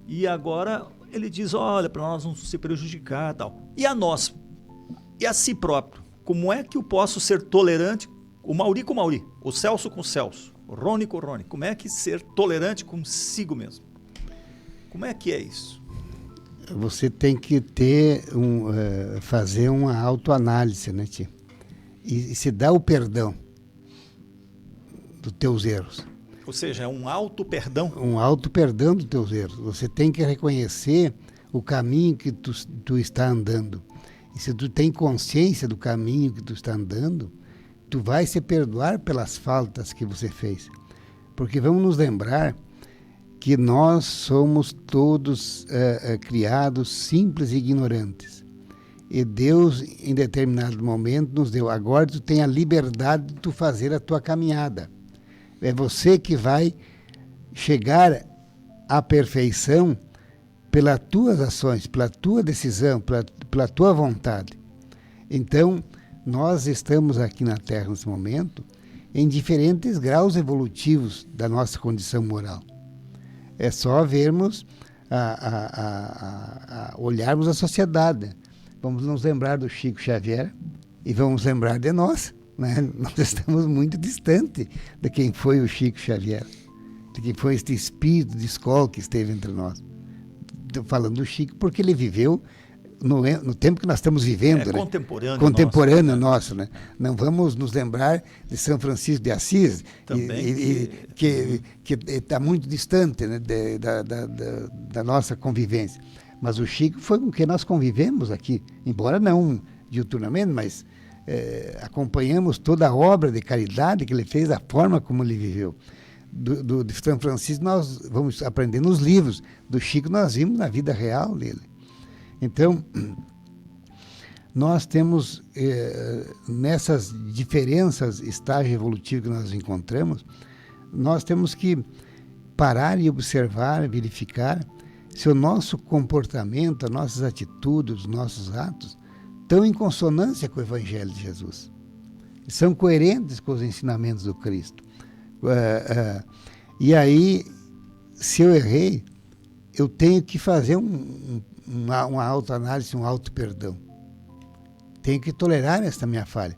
e agora ele diz, olha, para nós não se prejudicar e tal. E a nós? E a si próprio? Como é que eu posso ser tolerante, o Mauri com o Mauri, o Celso com o Celso, o Rony com o Rony? Como é que ser tolerante consigo mesmo? Como é que é isso? Você tem que fazer uma autoanálise, né, tia? E se dá o perdão dos teus erros. Ou seja, é um auto-perdão. Um auto-perdão dos teus erros. Você tem que reconhecer o caminho que tu está andando. E se tu tem consciência do caminho que tu está andando, tu vai se perdoar pelas faltas que você fez. Porque vamos nos lembrar que nós somos todos criados simples e ignorantes. E Deus, em determinado momento, nos deu. Agora tu tem a liberdade de tu fazer a tua caminhada. É você que vai chegar à perfeição pelas tuas ações, pela tua decisão, pela tua vontade. Então, nós estamos aqui na Terra, nesse momento, em diferentes graus evolutivos da nossa condição moral. É só vermos, olharmos a sociedade. Vamos nos lembrar do Chico Xavier e vamos lembrar de nós, né? Nós estamos muito distantes de quem foi o Chico Xavier, de quem foi este espírito de escola que esteve entre nós. Estou falando do Chico porque ele viveu no tempo que nós estamos vivendo, né? Contemporâneo nosso, né? Não vamos nos lembrar de São Francisco de Assis, que está muito distante, né, da nossa convivência. Mas o Chico foi com quem nós convivemos aqui, embora não diuturnamente, mas acompanhamos toda a obra de caridade que ele fez, a forma como ele viveu. De São Francisco nós vamos aprender nos livros, do Chico nós vimos na vida real dele. Então, nós temos, nessas diferenças, estágio evolutivo que nós encontramos, nós temos que parar e observar, verificar se o nosso comportamento, as nossas atitudes, os nossos atos estão em consonância com o Evangelho de Jesus. São coerentes com os ensinamentos do Cristo. E aí, se eu errei, eu tenho que fazer uma autoanálise, um auto-perdão. Tenho que tolerar esta minha falha.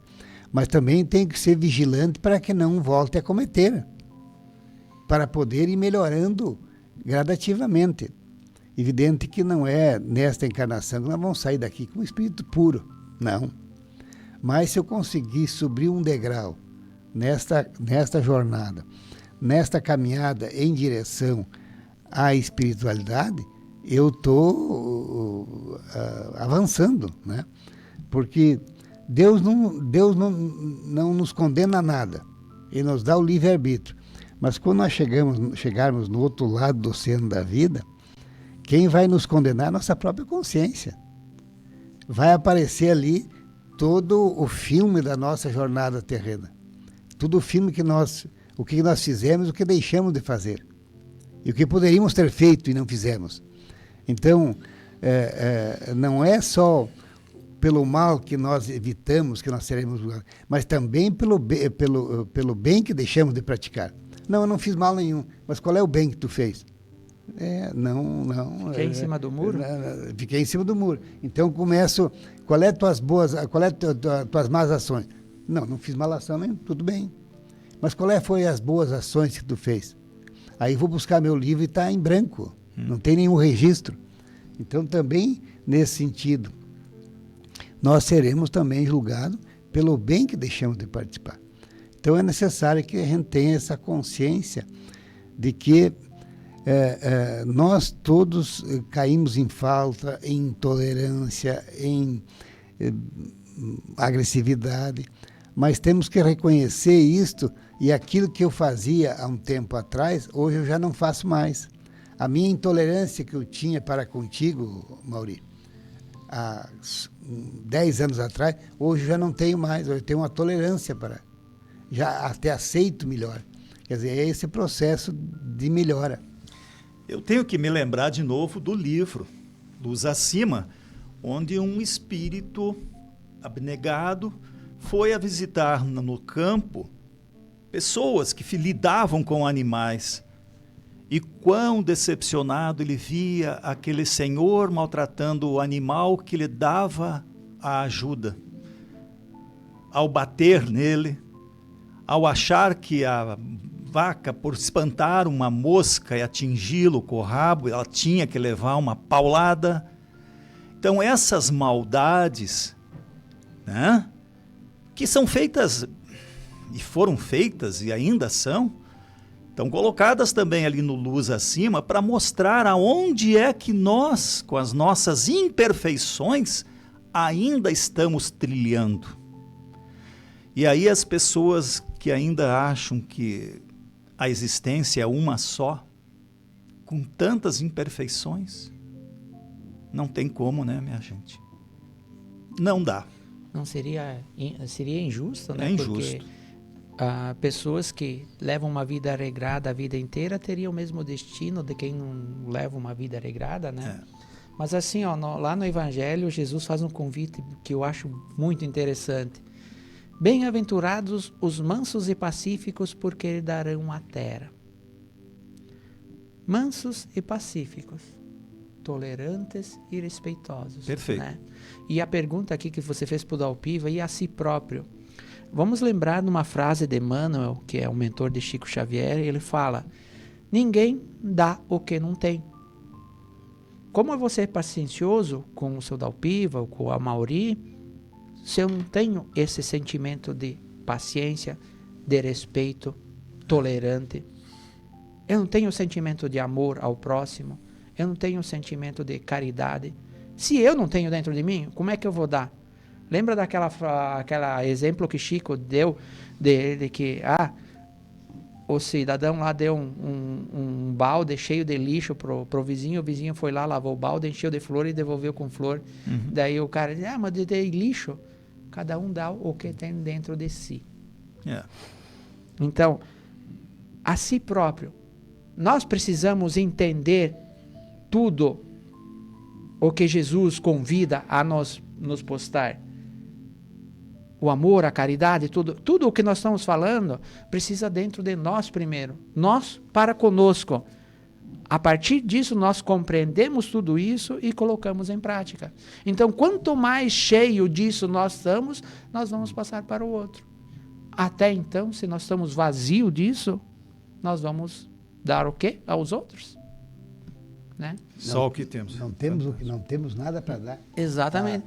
Mas também tenho que ser vigilante para que não volte a cometer. Para poder ir melhorando gradativamente. Evidente que não é nesta encarnação que nós vamos sair daqui com um espírito puro. Não. Mas se eu conseguir subir um degrau nesta jornada, nesta caminhada em direção à espiritualidade, eu estou avançando, né? Porque Deus não nos condena a nada. Ele nos dá o livre-arbítrio. Mas quando nós chegarmos no outro lado do oceano da vida, quem vai nos condenar é a nossa própria consciência. Vai aparecer ali todo o filme da nossa jornada terrena. Todo o filme o que nós fizemos, o que deixamos de fazer. E o que poderíamos ter feito e não fizemos. Então, não é só pelo mal que nós evitamos, que nós seremos julgados, mas também pelo bem que deixamos de praticar. Não, eu não fiz mal nenhum, mas qual é o bem que tu fez? Não. Fiquei em cima do muro? Fiquei em cima do muro. Então começo, qual é tuas más ações? Não fiz mal ação nenhuma, tudo bem. Mas foi as boas ações que tu fez? Aí vou buscar meu livro e está em branco, não tem nenhum registro. Então também, nesse sentido, nós seremos também julgados pelo bem que deixamos de participar. Então é necessário que a gente tenha essa consciência de que nós todos caímos em falta, em intolerância, em agressividade, mas temos que reconhecer isto, e aquilo que eu fazia há um tempo atrás, hoje eu já não faço mais. A minha intolerância que eu tinha para contigo, Mauri, há 10 anos atrás, hoje eu já não tenho mais, hoje eu tenho uma tolerância já até aceito melhor. Quer dizer, é esse processo de melhora. Eu tenho que me lembrar de novo do livro, Luz Acima, onde um espírito abnegado foi a visitar no campo pessoas que lidavam com animais. E quão decepcionado ele via aquele senhor maltratando o animal que lhe dava a ajuda. Ao bater nele, ao achar que a vaca, por espantar uma mosca e atingi-lo com o rabo, ela tinha que levar uma paulada. Então essas maldades, né, que são feitas, e foram feitas e ainda são, estão colocadas também ali no Luz Acima para mostrar aonde é que nós, com as nossas imperfeições, ainda estamos trilhando. E aí as pessoas que ainda acham que a existência é uma só, com tantas imperfeições, não tem como, né, minha gente? Não dá. Não seria injusto, né? É injusto. Porque pessoas que levam uma vida regrada a vida inteira teriam o mesmo destino de quem não leva uma vida regrada, né? Mas assim, ó, lá no Evangelho, Jesus faz um convite que eu acho muito interessante. Bem-aventurados os mansos e pacíficos, porque herdarão a terra. Mansos e pacíficos, tolerantes e respeitosos. Perfeito. Né? E a pergunta aqui que você fez para o Dalpiva, e a si próprio? Vamos lembrar de uma frase de Emmanuel, que é o mentor de Chico Xavier, ele fala: ninguém dá o que não tem. Como você é paciencioso com o seu Dalpiva ou com a Mauri, se eu não tenho esse sentimento de paciência, de respeito, tolerante, eu não tenho o sentimento de amor ao próximo, eu não tenho o sentimento de caridade, se eu não tenho dentro de mim, como é que eu vou dar? Lembra aquela exemplo que Chico deu de que o cidadão lá deu um balde cheio de lixo pro vizinho, o vizinho foi lá, lavou o balde, encheu de flor e devolveu com flor. Daí o cara disse, mas de lixo, cada um dá o que tem dentro de si. Então, a si próprio, nós precisamos entender tudo o que Jesus convida a nos postar. O amor, a caridade, tudo o que nós estamos falando precisa dentro de nós primeiro. Nós para conosco. A partir disso, nós compreendemos tudo isso e colocamos em prática. Então, quanto mais cheio disso nós estamos, nós vamos passar para o outro. Até então, se nós estamos vazios disso, nós vamos dar o quê aos outros? Né? Só o que temos. Não temos nada para dar. Exatamente.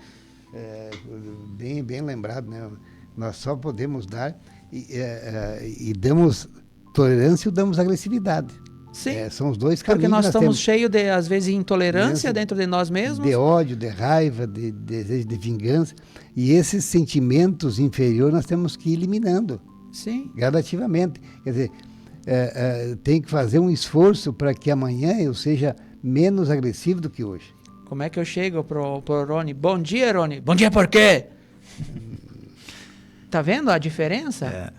Bem lembrado, né? Nós só podemos dar e damos tolerância ou damos agressividade. Sim, são os dois porque caminhos. nós estamos cheios de, às vezes, intolerância dentro de nós mesmos. De ódio, de raiva, de desejo de vingança. E esses sentimentos inferiores nós temos que ir eliminando. Sim. Gradativamente. Quer dizer, tem que fazer um esforço para que amanhã eu seja menos agressivo do que hoje. Como é que eu chego pro Rony? Bom dia, Rony. Bom dia por quê? Tá vendo a diferença?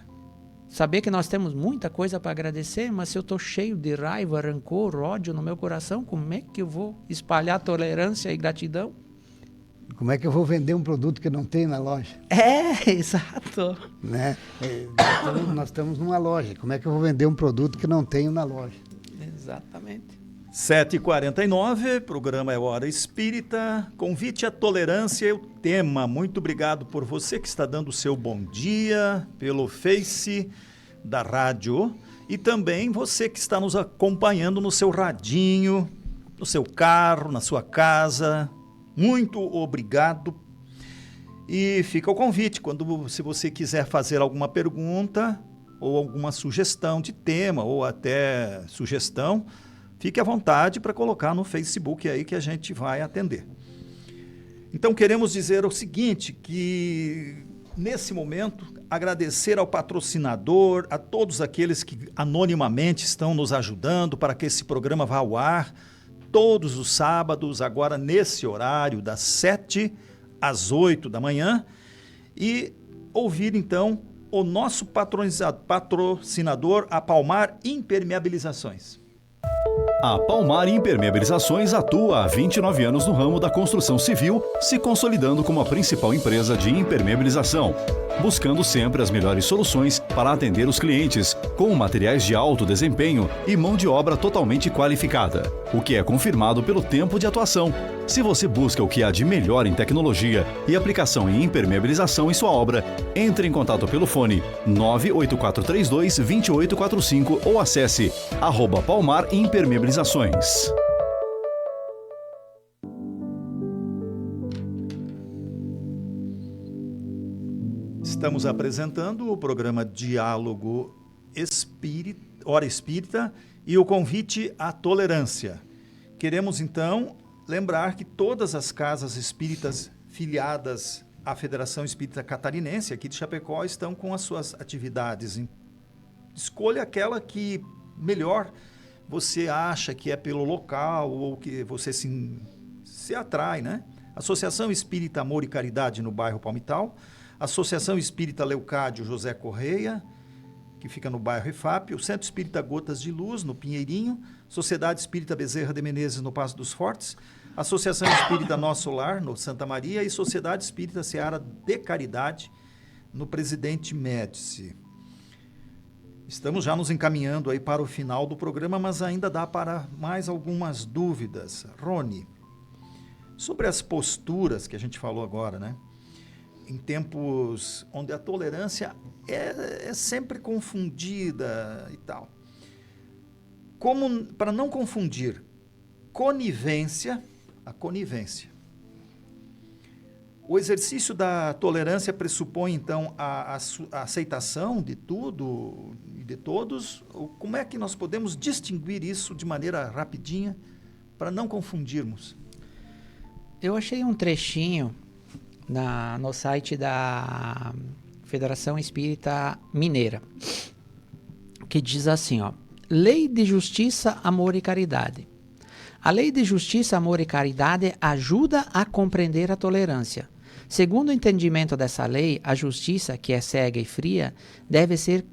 Saber que nós temos muita coisa para agradecer, mas se eu estou cheio de raiva, rancor, ódio no meu coração, como é que eu vou espalhar tolerância e gratidão? Como é que eu vou vender um produto que não tem na loja? Exato. Né? Nós estamos numa loja. Como é que eu vou vender um produto que não tenho na loja? Exatamente. 7h49, programa é Hora Espírita, convite à tolerância é o tema. Muito obrigado por você que está dando o seu bom dia pelo Face da rádio e também você que está nos acompanhando no seu radinho, no seu carro, na sua casa. Muito obrigado. E fica o convite, se você quiser fazer alguma pergunta, ou alguma sugestão de tema, ou até sugestão, fique à vontade para colocar no Facebook aí que a gente vai atender. Então queremos dizer o seguinte, que nesse momento agradecer ao patrocinador, a todos aqueles que anonimamente estão nos ajudando para que esse programa vá ao ar todos os sábados, agora nesse horário das 7 às 8 da manhã, e ouvir então o nosso patrocinador, a Palmar Impermeabilizações. A Palmar Impermeabilizações atua há 29 anos no ramo da construção civil, se consolidando como a principal empresa de impermeabilização, buscando sempre as melhores soluções para atender os clientes, com materiais de alto desempenho e mão de obra totalmente qualificada, o que é confirmado pelo tempo de atuação. Se você busca o que há de melhor em tecnologia e aplicação em impermeabilização em sua obra, entre em contato pelo fone 98432-2845 ou acesse @Palmar Impermeabilizações. Estamos apresentando o programa Diálogo Hora Espírita e o convite à tolerância. Queremos então lembrar que todas as casas espíritas filiadas à Federação Espírita Catarinense, aqui de Chapecó, estão com as suas atividades. Escolha aquela que melhor você acha que é pelo local ou que você se atrai, né? Associação Espírita Amor e Caridade no bairro Palmital, Associação Espírita Leocádio José Correia, que fica no bairro IFAP, o Centro Espírita Gotas de Luz, no Pinheirinho, Sociedade Espírita Bezerra de Menezes, no Passo dos Fortes, Associação Espírita Nosso Lar, no Santa Maria, e Sociedade Espírita Seara de Caridade, no Presidente Médici. Estamos já nos encaminhando aí para o final do programa, mas ainda dá para mais algumas dúvidas. Rony, sobre as posturas que a gente falou agora, né? Em tempos onde a tolerância é sempre confundida e tal. Como, para não confundir a conivência. O exercício da tolerância pressupõe, então, a aceitação de tudo e de todos? Como é que nós podemos distinguir isso de maneira rapidinha para não confundirmos? Eu achei um trechinho no site da Federação Espírita Mineira, que diz assim, ó: Lei de Justiça, Amor e Caridade. A Lei de Justiça, Amor e Caridade ajuda a compreender a tolerância. Segundo o entendimento dessa lei, a justiça, que é cega e fria, deve ser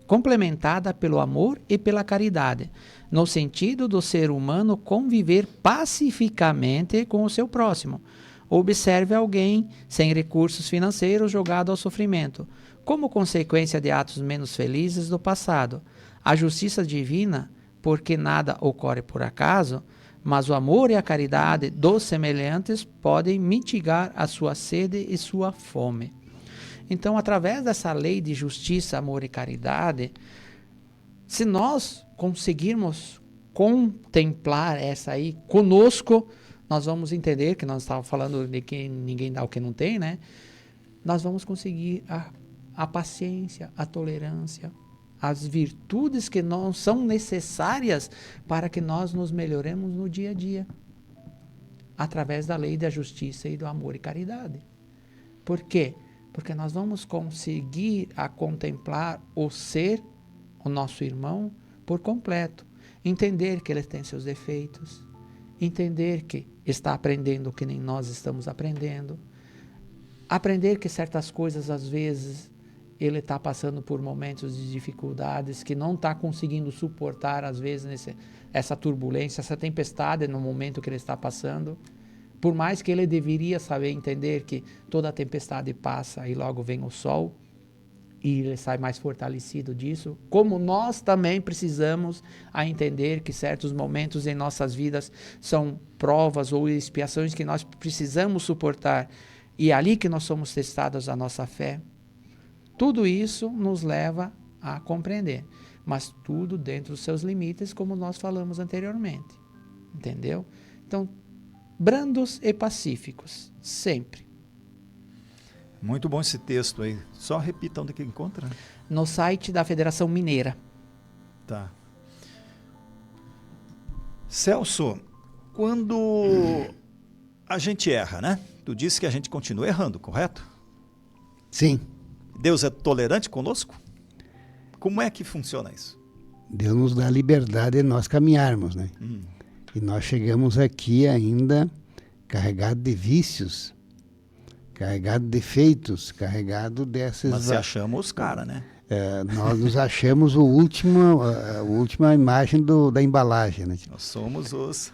complementada pelo amor e pela caridade, no sentido do ser humano conviver pacificamente com o seu próximo. Observe alguém sem recursos financeiros jogado ao sofrimento, como consequência de atos menos felizes do passado. A justiça divina, porque nada ocorre por acaso, mas o amor e a caridade dos semelhantes podem mitigar a sua sede e sua fome. Então, através dessa lei de justiça, amor e caridade, se nós conseguirmos contemplar essa aí conosco, nós vamos entender que nós estávamos falando de que ninguém dá o que não tem, né? Nós vamos conseguir a paciência, a tolerância, as virtudes que não são necessárias para que nós nos melhoremos no dia a dia, através da lei da justiça e do amor e caridade. Por quê? Porque nós vamos conseguir contemplar o ser, o nosso irmão, por completo. Entender que ele tem seus defeitos, entender que está aprendendo o que nem nós estamos aprendendo, aprender que certas coisas, às vezes, ele está passando por momentos de dificuldades, que não está conseguindo suportar, às vezes, essa turbulência, essa tempestade no momento que ele está passando. Por mais que ele deveria saber entender que toda tempestade passa e logo vem o sol, e ele sai mais fortalecido disso, como nós também precisamos entender que certos momentos em nossas vidas são provas ou expiações que nós precisamos suportar, e é ali que nós somos testados a nossa fé. Tudo isso nos leva a compreender, mas tudo dentro dos seus limites, como nós falamos anteriormente, entendeu? Então, brandos e pacíficos, sempre. Muito bom esse texto aí. Só repita onde que encontra. No site da Federação Mineira. Tá. Celso, quando a gente erra, né? Tu disse que a gente continua errando, correto? Sim, Deus é tolerante conosco? Como é que funciona isso? Deus nos dá a liberdade de nós caminharmos, né? E nós chegamos aqui ainda carregado de vícios, carregado de defeitos, carregado dessas... Mas se achamos os caras, né? Nós nos achamos a última imagem da embalagem, né? Nós somos os...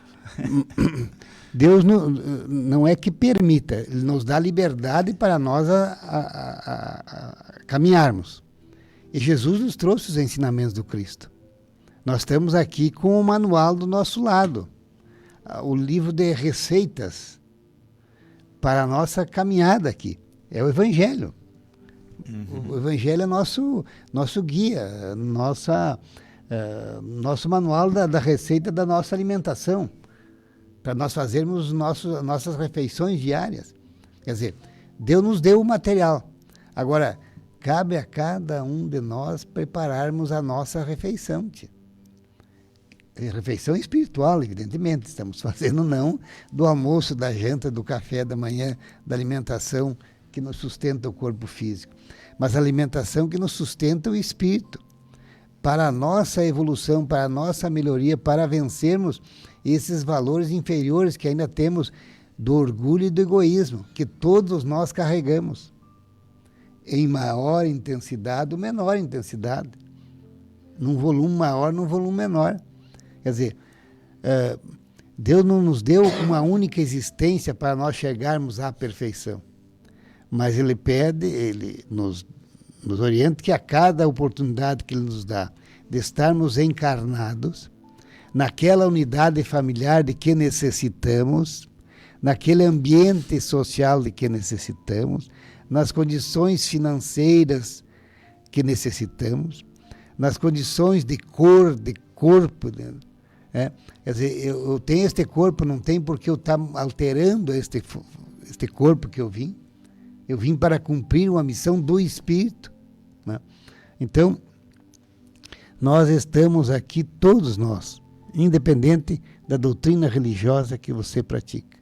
Deus não é que permita, Ele nos dá liberdade para nós caminharmos. E Jesus nos trouxe os ensinamentos do Cristo. Nós estamos aqui com o manual do nosso lado, o livro de receitas para a nossa caminhada aqui. É o Evangelho. O Evangelho é nosso guia, nosso manual da receita da nossa alimentação, para nós fazermos nossas refeições diárias. Quer dizer, Deus nos deu o material. Agora, cabe a cada um de nós prepararmos a nossa refeição. Refeição espiritual, evidentemente. Estamos fazendo não do almoço, da janta, do café da manhã, da alimentação que nos sustenta o corpo físico, mas a alimentação que nos sustenta o espírito. Para a nossa evolução, para a nossa melhoria, para vencermos esses valores inferiores que ainda temos do orgulho e do egoísmo, que todos nós carregamos, em maior intensidade ou menor intensidade, num volume maior, num volume menor. Quer dizer, Deus não nos deu uma única existência para nós chegarmos à perfeição, mas Ele pede, Ele nos orienta que a cada oportunidade que Ele nos dá de estarmos encarnados, naquela unidade familiar de que necessitamos, naquele ambiente social de que necessitamos, nas condições financeiras que necessitamos, nas condições de cor, de corpo. Quer dizer, eu tenho este corpo, não tem porque eu estar alterando este corpo que eu vim. Eu vim para cumprir uma missão do Espírito. Né? Então, nós estamos aqui, todos nós, independente da doutrina religiosa que você pratica.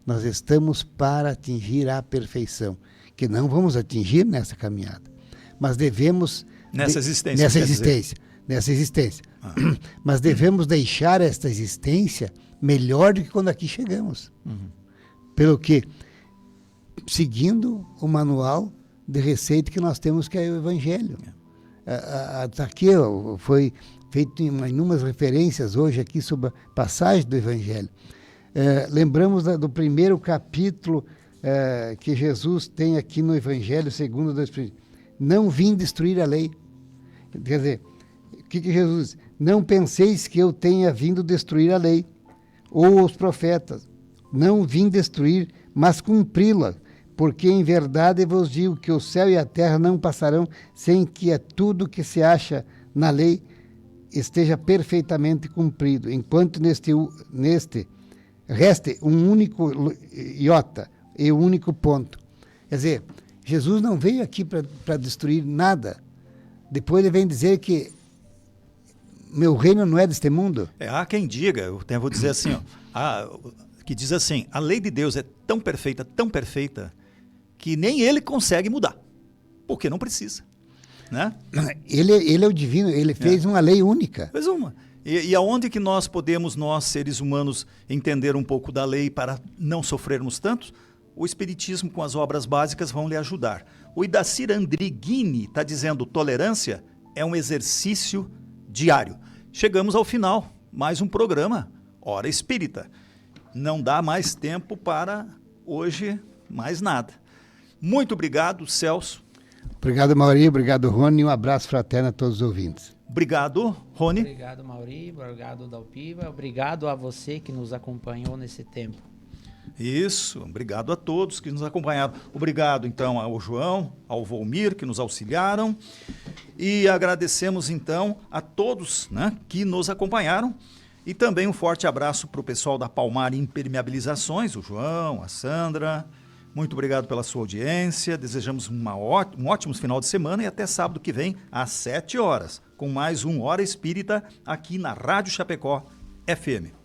Nós estamos para atingir a perfeição, que não vamos atingir nessa caminhada, mas devemos... Nessa existência. Nessa existência. Mas devemos deixar esta existência melhor do que quando aqui chegamos. Pelo que, seguindo o manual de receita que nós temos, que é o Evangelho. Aqui foi feito inúmeras referências hoje aqui sobre a passagem do Evangelho. Lembramos do primeiro capítulo que Jesus tem aqui no Evangelho, segundo o Espírito. Não vim destruir a lei. Quer dizer, o que Jesus diz? Não penseis que eu tenha vindo destruir a lei, ou os profetas. Não vim destruir, mas cumpri-la. Porque em verdade vos digo que o céu e a terra não passarão sem que tudo que se acha na lei esteja perfeitamente cumprido, enquanto neste reste um único iota e um único ponto. Quer dizer, Jesus não veio aqui para destruir nada. Depois ele vem dizer que meu reino não é deste mundo. Há quem diga, eu vou dizer assim, que diz assim, a lei de Deus é tão perfeita, que nem ele consegue mudar, porque não precisa. Né? Ele é o divino, ele fez uma lei única. Fez uma. E aonde que nós podemos, nós seres humanos, entender um pouco da lei para não sofrermos tanto? O Espiritismo com as obras básicas vão lhe ajudar. O Idacir Andriguini está dizendo, tolerância é um exercício diário. Chegamos ao final, mais um programa, Hora Espírita. Não dá mais tempo para hoje mais nada. Muito obrigado, Celso. Obrigado, Mauri. Obrigado, Rony. Um abraço fraterno a todos os ouvintes. Obrigado, Rony. Obrigado, Mauri. Obrigado, Dalpiva. Obrigado a você que nos acompanhou nesse tempo. Isso. Obrigado a todos que nos acompanharam. Obrigado, então, ao João, ao Volmir, que nos auxiliaram. E agradecemos, então, a todos, né, que nos acompanharam. E também um forte abraço para o pessoal da Palmar Impermeabilizações, o João, a Sandra, Muito obrigado pela sua audiência. Desejamos um ótimo final de semana e até sábado que vem, às 7 horas, com mais um Hora Espírita aqui na Rádio Chapecó FM.